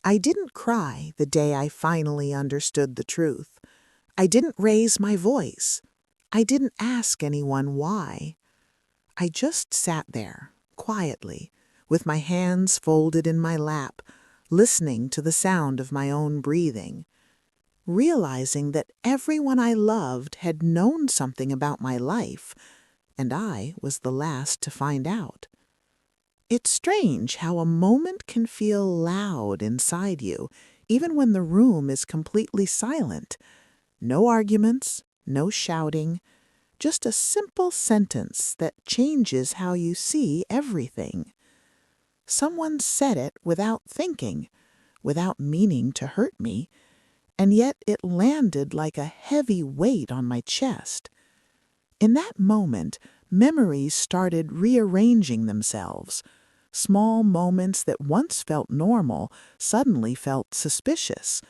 I didn't cry the day I finally understood the truth. I didn't raise my voice. I didn't ask anyone why. I just sat there, quietly, with my hands folded in my lap, listening to the sound of my own breathing, realizing that everyone I loved had known something about my life, and I was the last to find out. It's strange how a moment can feel loud inside you, even when the room is completely silent. No arguments, no shouting, just a simple sentence that changes how you see everything. Someone said it without thinking, without meaning to hurt me, and yet it landed like a heavy weight on my chest. In that moment, memories started rearranging themselves. Small moments that once felt normal suddenly felt suspicious.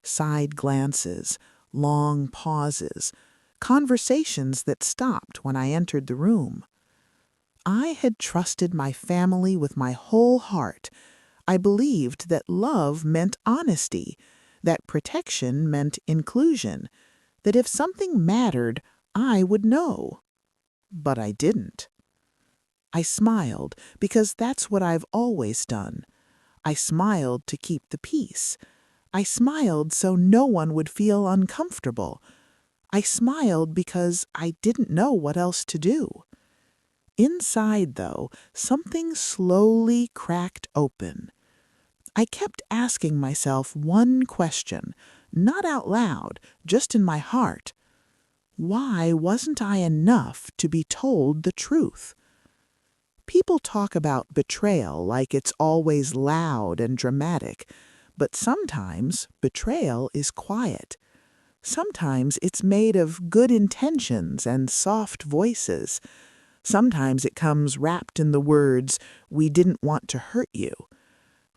Side glances, long pauses, conversations that stopped when I entered the room. I had trusted my family with my whole heart. I believed that love meant honesty, that protection meant inclusion, that if something mattered, I would know. But I didn't. I smiled because that's what I've always done. I smiled to keep the peace. I smiled so no one would feel uncomfortable. I smiled because I didn't know what else to do. Inside, though, something slowly cracked open. I kept asking myself one question, not out loud, just in my heart. Why wasn't I enough to be told the truth? People talk about betrayal like it's always loud and dramatic, but sometimes betrayal is quiet. Sometimes it's made of good intentions and soft voices. Sometimes it comes wrapped in the words, "We didn't want to hurt you."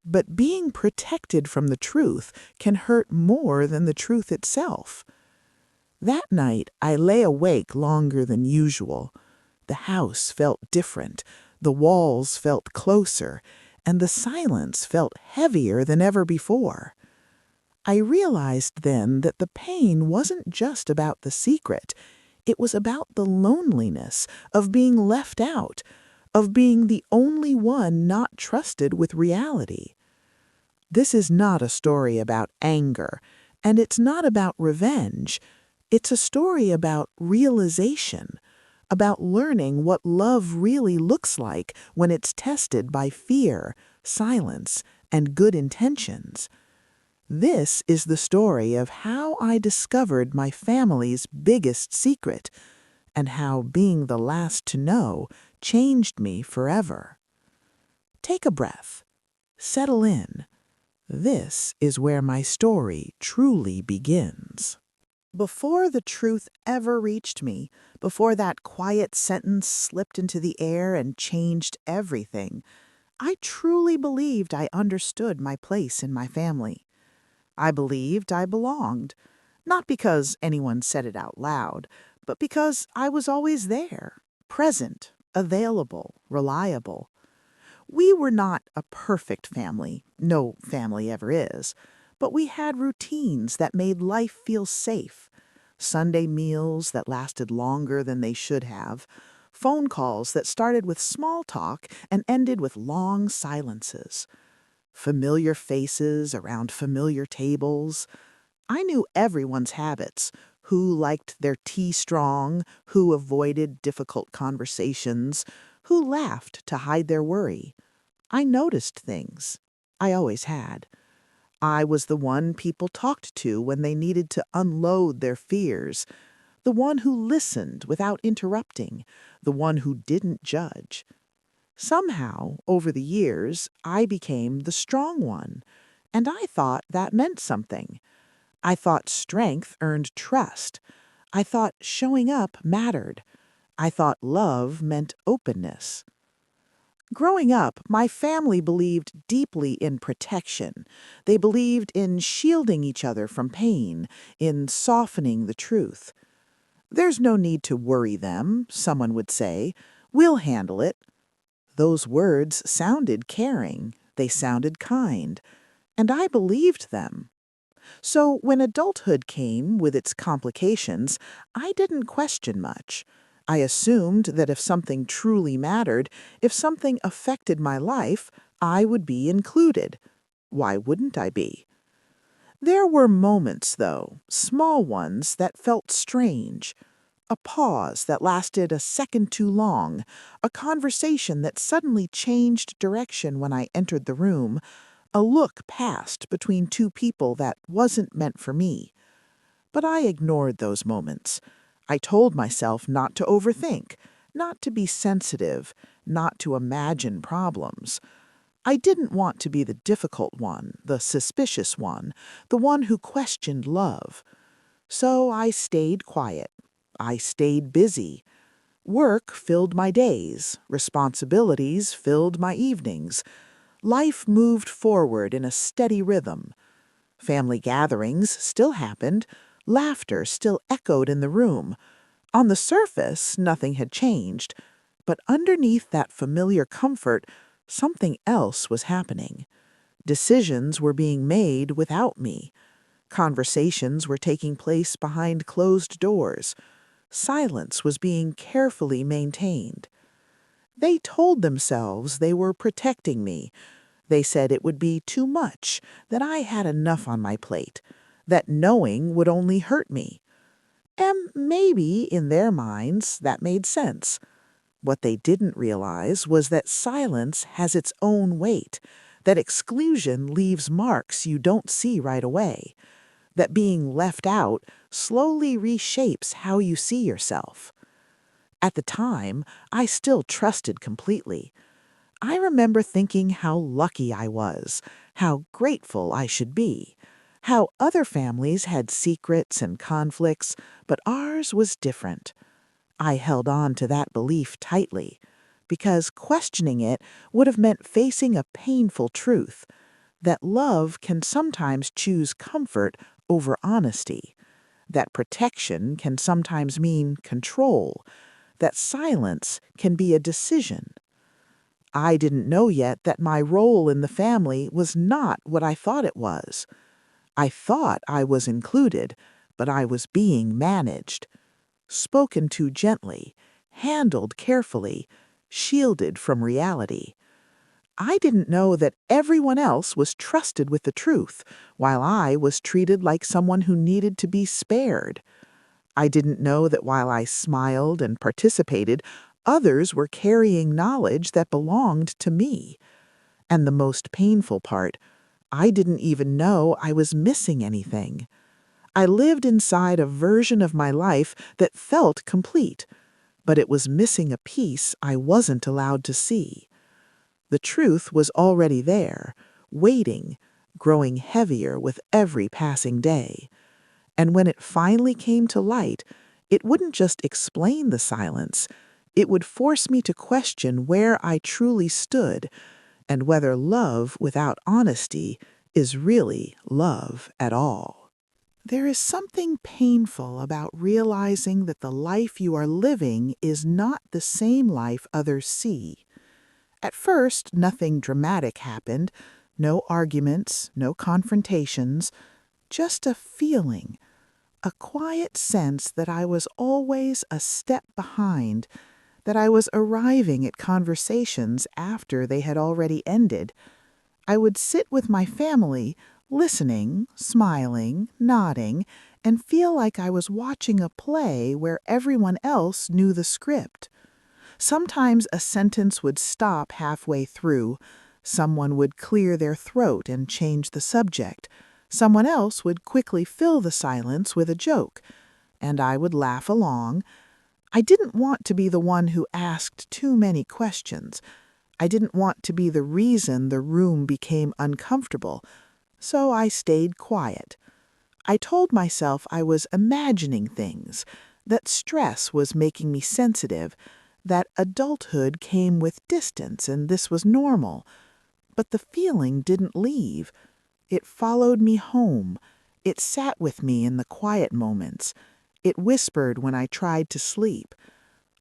But being protected from the truth can hurt more than the truth itself. That night, I lay awake longer than usual. The house felt different, the walls felt closer, and the silence felt heavier than ever before. I realized then that the pain wasn't just about the secret. It was about the loneliness of being left out, of being the only one not trusted with reality. This is not a story about anger, and it's not about revenge. It's a story about realization, about learning what love really looks like when it's tested by fear, silence, and good intentions. This is the story of how I discovered my family's biggest secret, and how being the last to know changed me forever. Take a breath. Settle in. This is where my story truly begins. Before the truth ever reached me, before that quiet sentence slipped into the air and changed everything, I truly believed I understood my place in my family. I believed I belonged, not because anyone said it out loud, but because I was always there, present, available, reliable. We were not a perfect family, no family ever is, but we had routines that made life feel safe. Sunday meals that lasted longer than they should have, phone calls that started with small talk and ended with long silences, familiar faces around familiar tables. I knew everyone's habits, who liked their tea strong, who avoided difficult conversations, who laughed to hide their worry. I noticed things. I always had. I was the one people talked to when they needed to unload their fears, the one who listened without interrupting, the one who didn't judge. Somehow, over the years, I became the strong one, and I thought that meant something. I thought strength earned trust. I thought showing up mattered. I thought love meant openness. Growing up, my family believed deeply in protection. They believed in shielding each other from pain, in softening the truth. "There's no need to worry them," someone would say. "We'll handle it." Those words sounded caring. They sounded kind. And I believed them. So when adulthood came with its complications, I didn't question much. I assumed that if something truly mattered, if something affected my life, I would be included. Why wouldn't I be? There were moments, though, small ones, that felt strange. A pause that lasted a second too long, a conversation that suddenly changed direction when I entered the room, a look passed between two people that wasn't meant for me. But I ignored those moments. I told myself not to overthink, not to be sensitive, not to imagine problems. I didn't want to be the difficult one, the suspicious one, the one who questioned love. So I stayed quiet. I stayed busy. Work filled my days. Responsibilities filled my evenings. Life moved forward in a steady rhythm. Family gatherings still happened. Laughter still echoed in the room. On the surface, nothing had changed. But underneath that familiar comfort, something else was happening. Decisions were being made without me. Conversations were taking place behind closed doors. Silence was being carefully maintained. They told themselves they were protecting me. They said it would be too much, that I had enough on my plate, that knowing would only hurt me. And maybe, in their minds, that made sense. What they didn't realize was that silence has its own weight, that exclusion leaves marks you don't see right away, that being left out slowly reshapes how you see yourself. At the time, I still trusted completely. I remember thinking how lucky I was, how grateful I should be, how other families had secrets and conflicts, but ours was different. I held on to that belief tightly, because questioning it would have meant facing a painful truth, that love can sometimes choose comfort over honesty, that protection can sometimes mean control, that silence can be a decision. I didn't know yet that my role in the family was not what I thought it was. I thought I was included, but I was being managed, spoken to gently, handled carefully, shielded from reality. I didn't know that everyone else was trusted with the truth, while I was treated like someone who needed to be spared. I didn't know that while I smiled and participated, others were carrying knowledge that belonged to me. And the most painful part, I didn't even know I was missing anything. I lived inside a version of my life that felt complete, but it was missing a piece I wasn't allowed to see. The truth was already there, waiting, growing heavier with every passing day. And when it finally came to light, it wouldn't just explain the silence, it would force me to question where I truly stood and whether love without honesty is really love at all. There is something painful about realizing that the life you are living is not the same life others see. At first, nothing dramatic happened, no arguments, no confrontations, just a feeling, a quiet sense that I was always a step behind, that I was arriving at conversations after they had already ended. I would sit with my family, listening, smiling, nodding, and feel like I was watching a play where everyone else knew the script. Sometimes a sentence would stop halfway through. Someone would clear their throat and change the subject. Someone else would quickly fill the silence with a joke, and I would laugh along. I didn't want to be the one who asked too many questions. I didn't want to be the reason the room became uncomfortable, so I stayed quiet. I told myself I was imagining things, that stress was making me sensitive, that adulthood came with distance and this was normal. But the feeling didn't leave. It followed me home. It sat with me in the quiet moments. It whispered when I tried to sleep.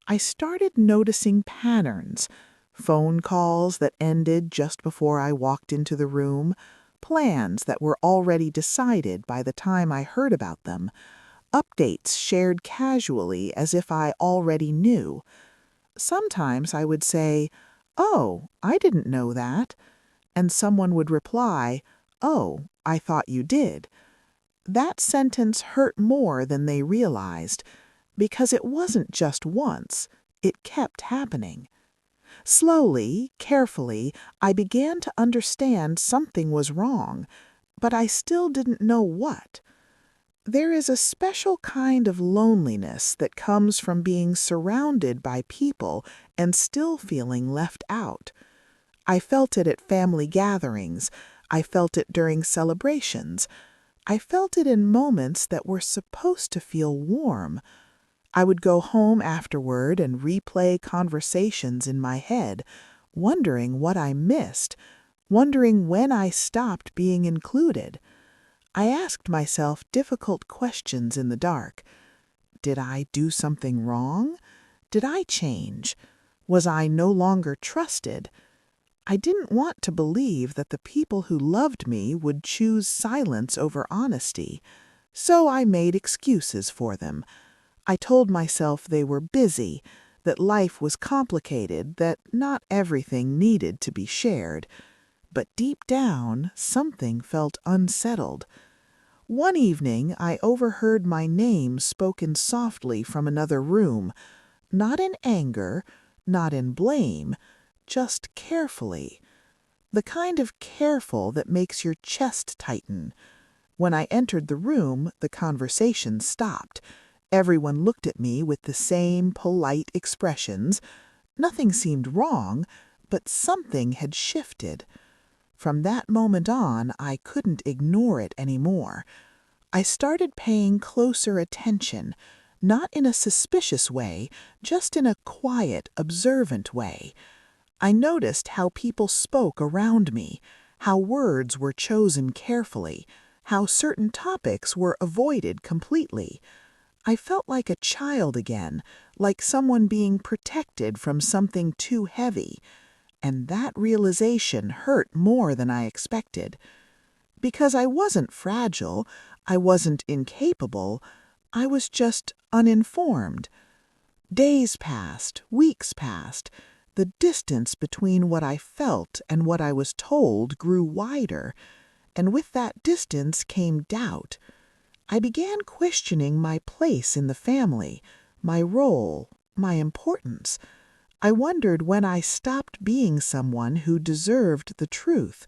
I started noticing patterns, phone calls that ended just before I walked into the room, plans that were already decided by the time I heard about them, updates shared casually as if I already knew. Sometimes I would say, "Oh, I didn't know that," and someone would reply, "Oh, I thought you did." That sentence hurt more than they realized, because it wasn't just once, it kept happening. Slowly, carefully, I began to understand something was wrong, but I still didn't know what. There is a special kind of loneliness that comes from being surrounded by people and still feeling left out. I felt it at family gatherings. I felt it during celebrations. I felt it in moments that were supposed to feel warm. I would go home afterward and replay conversations in my head, wondering what I missed, wondering when I stopped being included. I asked myself difficult questions in the dark. Did I do something wrong? Did I change? Was I no longer trusted? I didn't want to believe that the people who loved me would choose silence over honesty, so I made excuses for them. I told myself they were busy, that life was complicated, that not everything needed to be shared. But deep down, something felt unsettled. One evening, I overheard my name spoken softly from another room, not in anger, not in blame, just carefully. The kind of careful that makes your chest tighten. When I entered the room, the conversation stopped. Everyone looked at me with the same polite expressions. Nothing seemed wrong, but something had shifted. From that moment on, I couldn't ignore it anymore. I started paying closer attention, not in a suspicious way, just in a quiet, observant way. I noticed how people spoke around me, how words were chosen carefully, how certain topics were avoided completely. I felt like a child again, like someone being protected from something too heavy, and that realization hurt more than I expected. Because I wasn't fragile, I wasn't incapable, I was just uninformed. Days passed, weeks passed. The distance between what I felt and what I was told grew wider, and with that distance came doubt. I began questioning my place in the family, my role, my importance. I wondered when I stopped being someone who deserved the truth.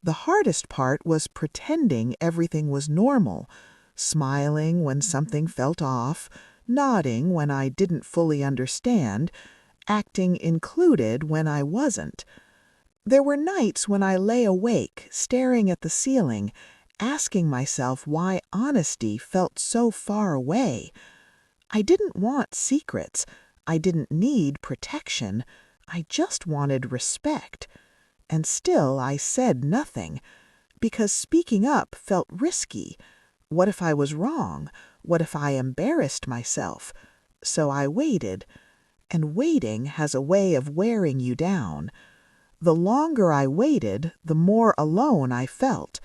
The hardest part was pretending everything was normal, smiling when something felt off, nodding when I didn't fully understand, acting included when I wasn't. There were nights when I lay awake, staring at the ceiling, asking myself why honesty felt so far away. I didn't want secrets. I didn't need protection. I just wanted respect. And still I said nothing, because speaking up felt risky. What if I was wrong? What if I embarrassed myself? So I waited, and waiting has a way of wearing you down. The longer I waited, the more alone I felt.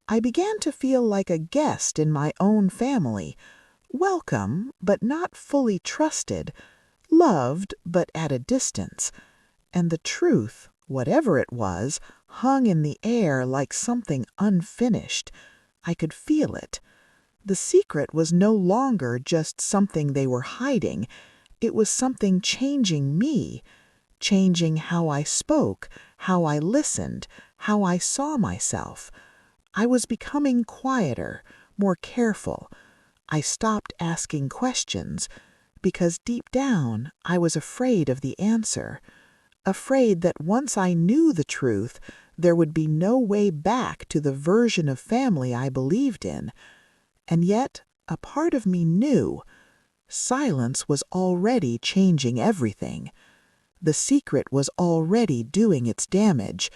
I began to feel like a guest in my own family, welcome but not fully trusted, loved but at a distance. And the truth, whatever it was, hung in the air like something unfinished. I could feel it. The secret was no longer just something they were hiding. It was something changing me, changing how I spoke, how I listened, how I saw myself. I was becoming quieter, more careful. I stopped asking questions, because deep down I was afraid of the answer, afraid that once I knew the truth, there would be no way back to the version of family I believed in. And yet, a part of me knew silence was already changing everything. The secret was already doing its damage,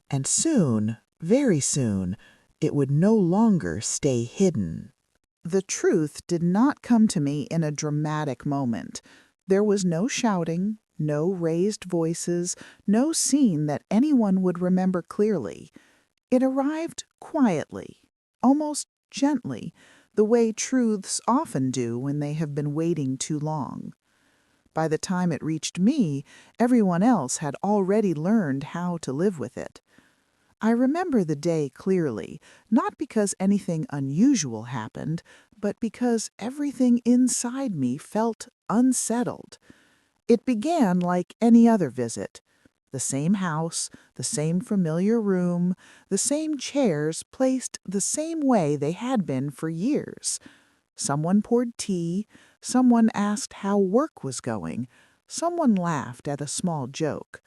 and soon, very soon, it would no longer stay hidden. The truth did not come to me in a dramatic moment. There was no shouting, no raised voices, no scene that anyone would remember clearly. It arrived quietly, almost gently, the way truths often do when they have been waiting too long. By the time it reached me, everyone else had already learned how to live with it. I remember the day clearly, not because anything unusual happened, but because everything inside me felt unsettled. It began like any other visit. The same house, the same familiar room, the same chairs placed the same way they had been for years. Someone poured tea, someone asked how work was going, someone laughed at a small joke.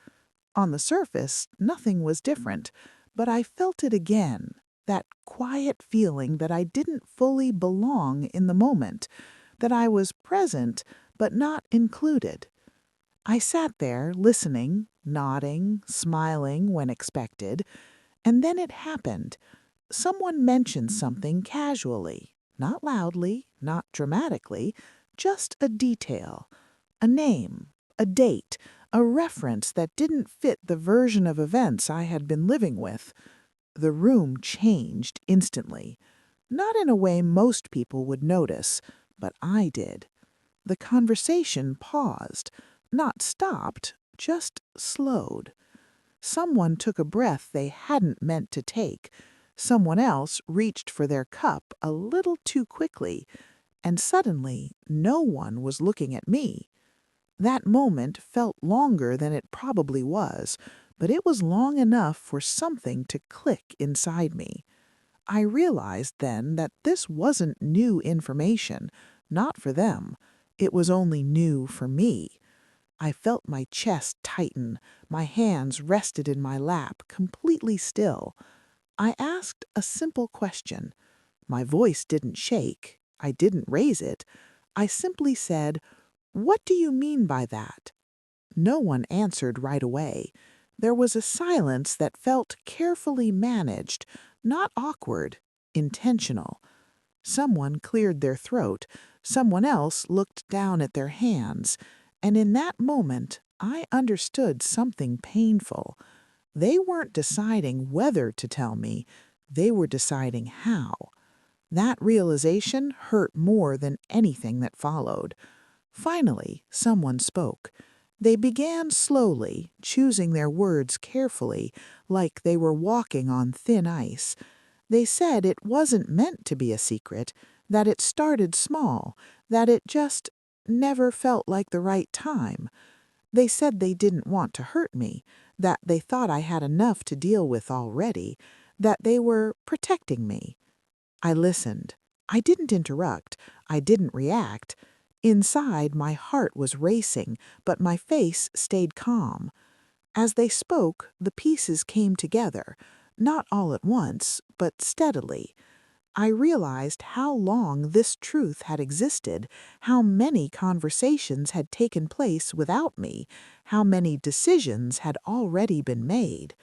On the surface, nothing was different, but I felt it again, that quiet feeling that I didn't fully belong in the moment, that I was present but not included. I sat there listening, nodding, smiling when expected, and then it happened. Someone mentioned something casually, not loudly, not dramatically, just a detail, a name, a date, a reference that didn't fit the version of events I had been living with. The room changed instantly, not in a way most people would notice, but I did. The conversation paused, not stopped, just slowed. Someone took a breath they hadn't meant to take. Someone else reached for their cup a little too quickly, and suddenly no one was looking at me. That moment felt longer than it probably was, but it was long enough for something to click inside me. I realized then that this wasn't new information, not for them. It was only new for me. I felt my chest tighten, my hands rested in my lap, completely still. I asked a simple question. My voice didn't shake. I didn't raise it. I simply said, "What do you mean by that?" No one answered right away. There was a silence that felt carefully managed, not awkward, intentional. Someone cleared their throat, someone else looked down at their hands, and in that moment I understood something painful. They weren't deciding whether to tell me, they were deciding how. That realization hurt more than anything that followed. Finally, someone spoke. They began slowly, choosing their words carefully, like they were walking on thin ice. They said it wasn't meant to be a secret, that it started small, that it just never felt like the right time. They said they didn't want to hurt me, that they thought I had enough to deal with already, that they were protecting me. I listened. I didn't interrupt. I didn't react. Inside, my heart was racing, but my face stayed calm. As they spoke, the pieces came together, not all at once, but steadily. I realized how long this truth had existed, how many conversations had taken place without me, how many decisions had already been made.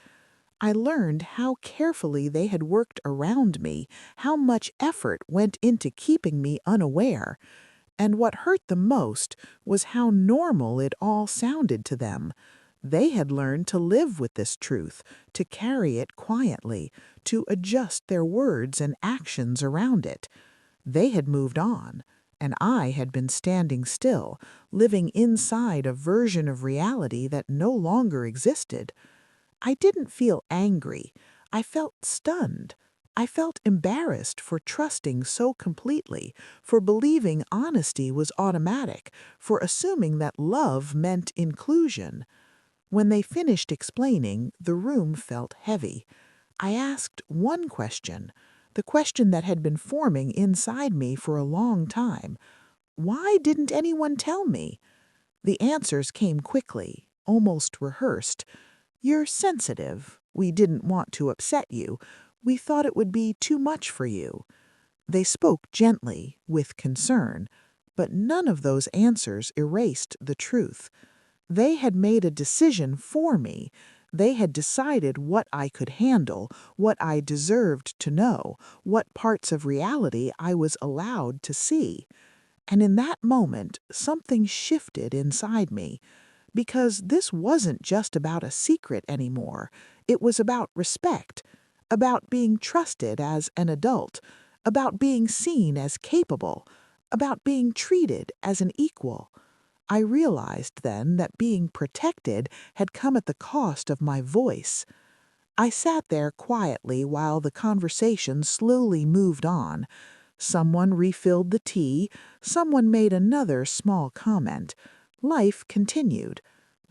I learned how carefully they had worked around me, how much effort went into keeping me unaware. And what hurt the most was how normal it all sounded to them. They had learned to live with this truth, to carry it quietly, to adjust their words and actions around it. They had moved on, and I had been standing still, living inside a version of reality that no longer existed. I didn't feel angry. I felt stunned. I felt embarrassed for trusting so completely, for believing honesty was automatic, for assuming that love meant inclusion. When they finished explaining, the room felt heavy. I asked one question, the question that had been forming inside me for a long time. Why didn't anyone tell me? The answers came quickly, almost rehearsed. "You're sensitive. We didn't want to upset you. We thought it would be too much for you." They spoke gently, with concern, but none of those answers erased the truth. They had made a decision for me. They had decided what I could handle, what I deserved to know, what parts of reality I was allowed to see. And in that moment, something shifted inside me. Because this wasn't just about a secret anymore. It was about respect. about being trusted as an adult, about being seen as capable, about being treated as an equal. I realized then that being protected had come at the cost of my voice. I sat there quietly while the conversation slowly moved on. Someone refilled the tea, someone made another small comment. Life continued,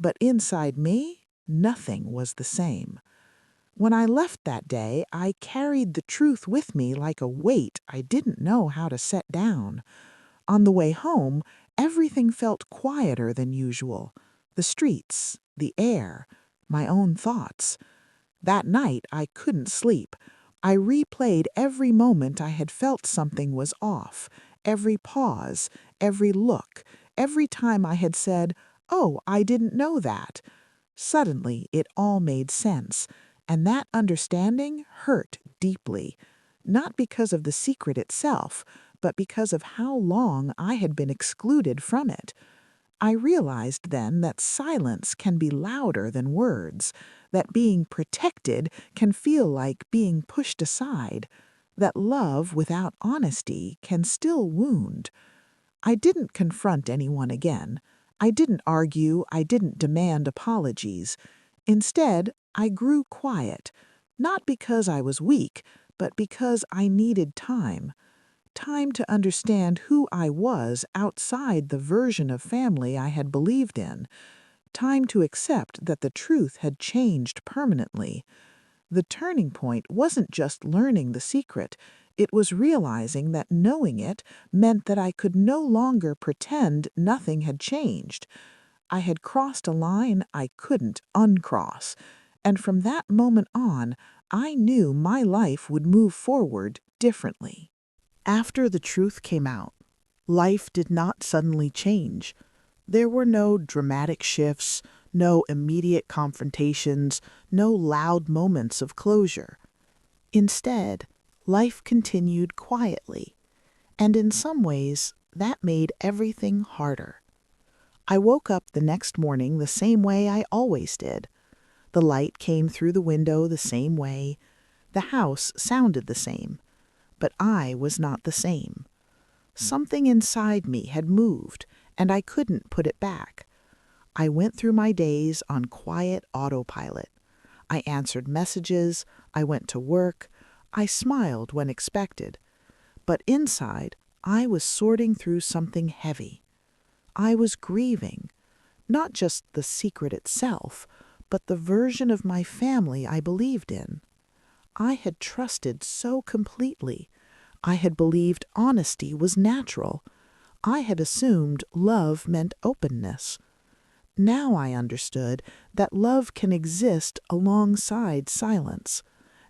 but inside me, nothing was the same. When I left that day, I carried the truth with me like a weight I didn't know how to set down. On the way home, everything felt quieter than usual. The streets, the air, my own thoughts. That night, I couldn't sleep. I replayed every moment I had felt something was off, every pause, every look, every time I had said, "Oh, I didn't know that." Suddenly, it all made sense, and that understanding hurt deeply, not because of the secret itself, but because of how long I had been excluded from it. I realized then that silence can be louder than words, that being protected can feel like being pushed aside, that love without honesty can still wound. I didn't confront anyone again. I didn't argue, I didn't demand apologies. Instead, I grew quiet, not because I was weak, but because I needed time. Time to understand who I was outside the version of family I had believed in. Time to accept that the truth had changed permanently. The turning point wasn't just learning the secret, it was realizing that knowing it meant that I could no longer pretend nothing had changed. I had crossed a line I couldn't uncross, and from that moment on, I knew my life would move forward differently. After the truth came out, life did not suddenly change. There were no dramatic shifts, no immediate confrontations, no loud moments of closure. Instead, life continued quietly, and in some ways, that made everything harder. I woke up the next morning the same way I always did. The light came through the window the same way. The house sounded the same. But I was not the same. Something inside me had moved, and I couldn't put it back. I went through my days on quiet autopilot. I answered messages, I went to work, I smiled when expected. But inside, I was sorting through something heavy. I was grieving, not just the secret itself, but the version of my family I believed in. I had trusted so completely. I had believed honesty was natural. I had assumed love meant openness. Now I understood that love can exist alongside silence,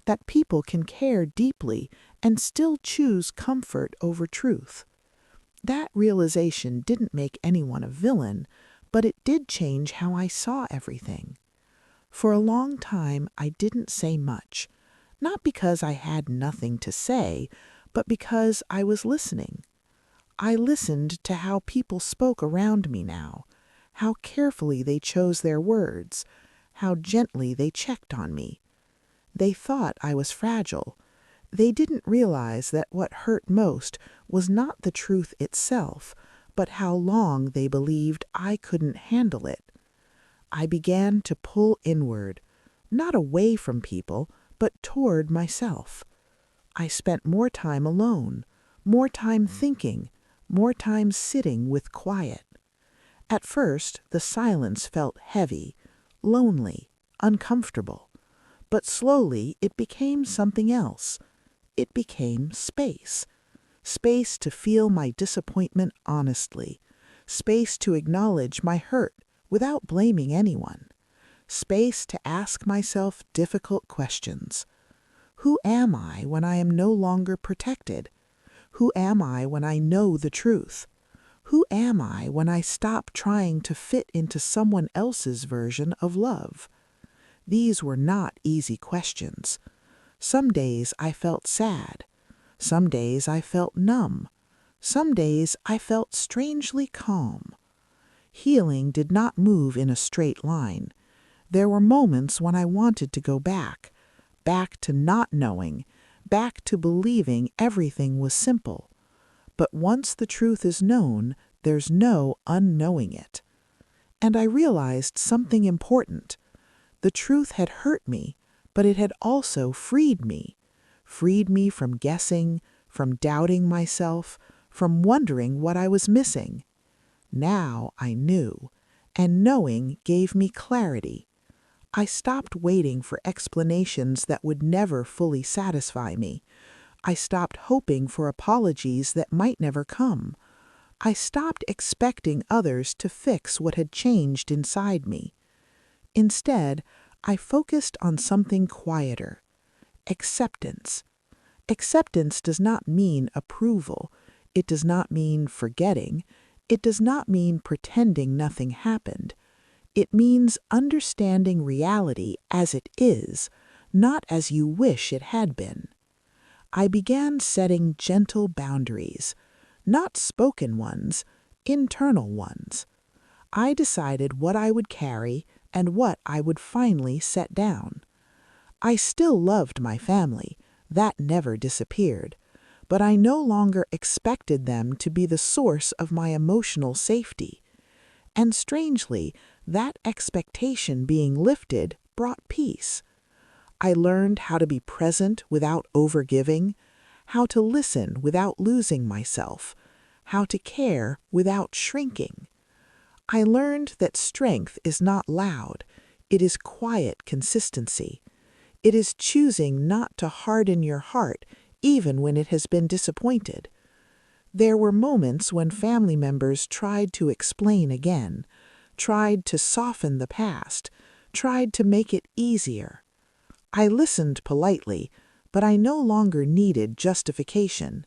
that people can care deeply and still choose comfort over truth. That realization didn't make anyone a villain, but it did change how I saw everything. For a long time, I didn't say much. Not because I had nothing to say, but because I was listening. I listened to how people spoke around me now, how carefully they chose their words, how gently they checked on me. They thought I was fragile. They didn't realize that what hurt most was not the truth itself, but how long they believed I couldn't handle it. I began to pull inward, not away from people, but toward myself. I spent more time alone, more time thinking, more time sitting with quiet. At first, the silence felt heavy, lonely, uncomfortable. But slowly it became something else. It became space. Space to feel my disappointment honestly. Space to acknowledge my hurt without blaming anyone. Space to ask myself difficult questions. Who am I when I am no longer protected? Who am I when I know the truth? Who am I when I stop trying to fit into someone else's version of love? These were not easy questions. Some days I felt sad. Some days I felt numb. Some days I felt strangely calm. Healing did not move in a straight line. There were moments when I wanted to go back, back to not knowing, back to believing everything was simple. But once the truth is known, there's no unknowing it. And I realized something important. The truth had hurt me, but it had also freed me from guessing, from doubting myself, from wondering what I was missing. Now I knew, and knowing gave me clarity. I stopped waiting for explanations that would never fully satisfy me. I stopped hoping for apologies that might never come. I stopped expecting others to fix what had changed inside me. Instead, I focused on something quieter: acceptance. Acceptance does not mean approval. It does not mean forgetting. It does not mean pretending nothing happened. It means understanding reality as it is, not as you wish it had been. I began setting gentle boundaries, not spoken ones, internal ones. I decided what I would carry and what I would finally set down. I still loved my family. That never disappeared. But I no longer expected them to be the source of my emotional safety. And strangely, that expectation being lifted brought peace. I learned how to be present without overgiving, how to listen without losing myself, how to care without shrinking. I learned that strength is not loud. It is quiet consistency. It is choosing not to harden your heart even when it has been disappointed. There were moments when family members tried to explain again, tried to soften the past, tried to make it easier. I listened politely, but I no longer needed justification.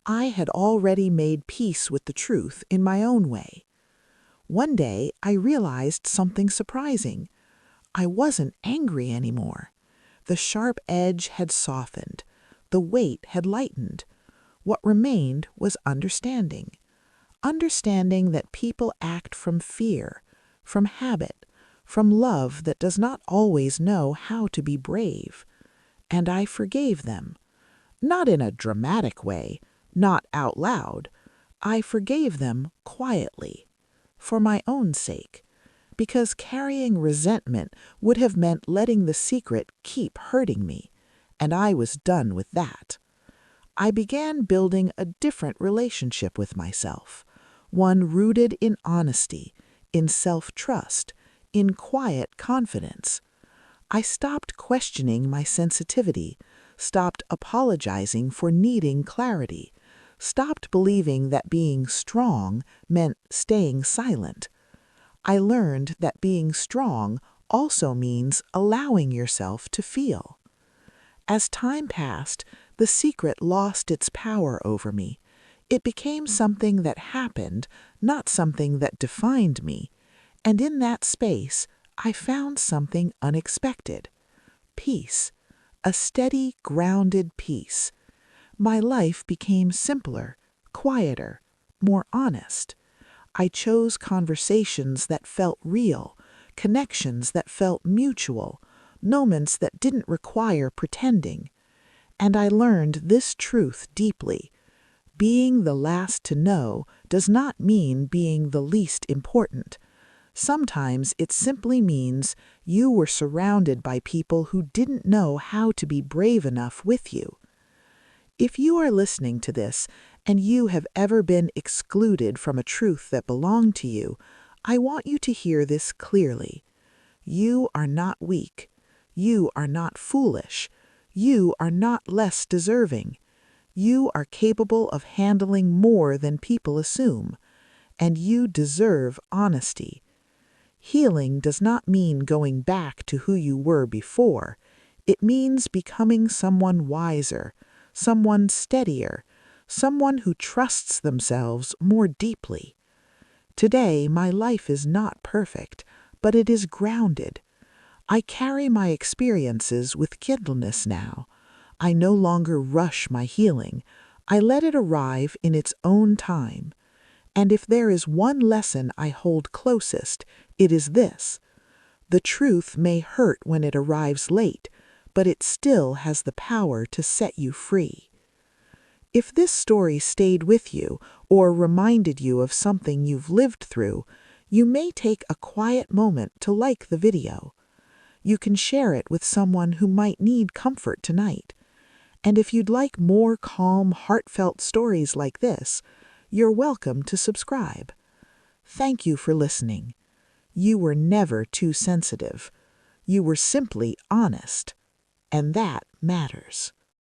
I had already made peace with the truth in my own way. One day, I realized something surprising. I wasn't angry anymore. The sharp edge had softened. The weight had lightened. What remained was understanding. Understanding that people act from fear, from habit, from love that does not always know how to be brave. And I forgave them. Not in a dramatic way, not out loud. I forgave them quietly, for my own sake, because carrying resentment would have meant letting the secret keep hurting me, and I was done with that. I began building a different relationship with myself, one rooted in honesty, in self-trust, in quiet confidence. I stopped questioning my sensitivity, stopped apologizing for needing clarity, stopped believing that being strong meant staying silent. I learned that being strong also means allowing yourself to feel. As time passed, the secret lost its power over me. It became something that happened, not something that defined me. And in that space, I found something unexpected: peace, a steady, grounded peace. My life became simpler, quieter, more honest. I chose conversations that felt real, connections that felt mutual, moments that didn't require pretending. And I learned this truth deeply. Being the last to know does not mean being the least important. Sometimes it simply means you were surrounded by people who didn't know how to be brave enough with you. If you are listening to this and you have ever been excluded from a truth that belonged to you, I want you to hear this clearly. You are not weak. You are not foolish. You are not less deserving. You are capable of handling more than people assume, and you deserve honesty. Healing does not mean going back to who you were before. It means becoming someone wiser, someone steadier, someone who trusts themselves more deeply. Today, my life is not perfect, but it is grounded. I carry my experiences with gentleness now. I no longer rush my healing. I let it arrive in its own time. And if there is one lesson I hold closest, it is this: the truth may hurt when it arrives late, but it still has the power to set you free. If this story stayed with you or reminded you of something you've lived through, you may take a quiet moment to like the video. You can share it with someone who might need comfort tonight. And if you'd like more calm, heartfelt stories like this, you're welcome to subscribe. Thank you for listening. You were never too sensitive. You were simply honest. And that matters.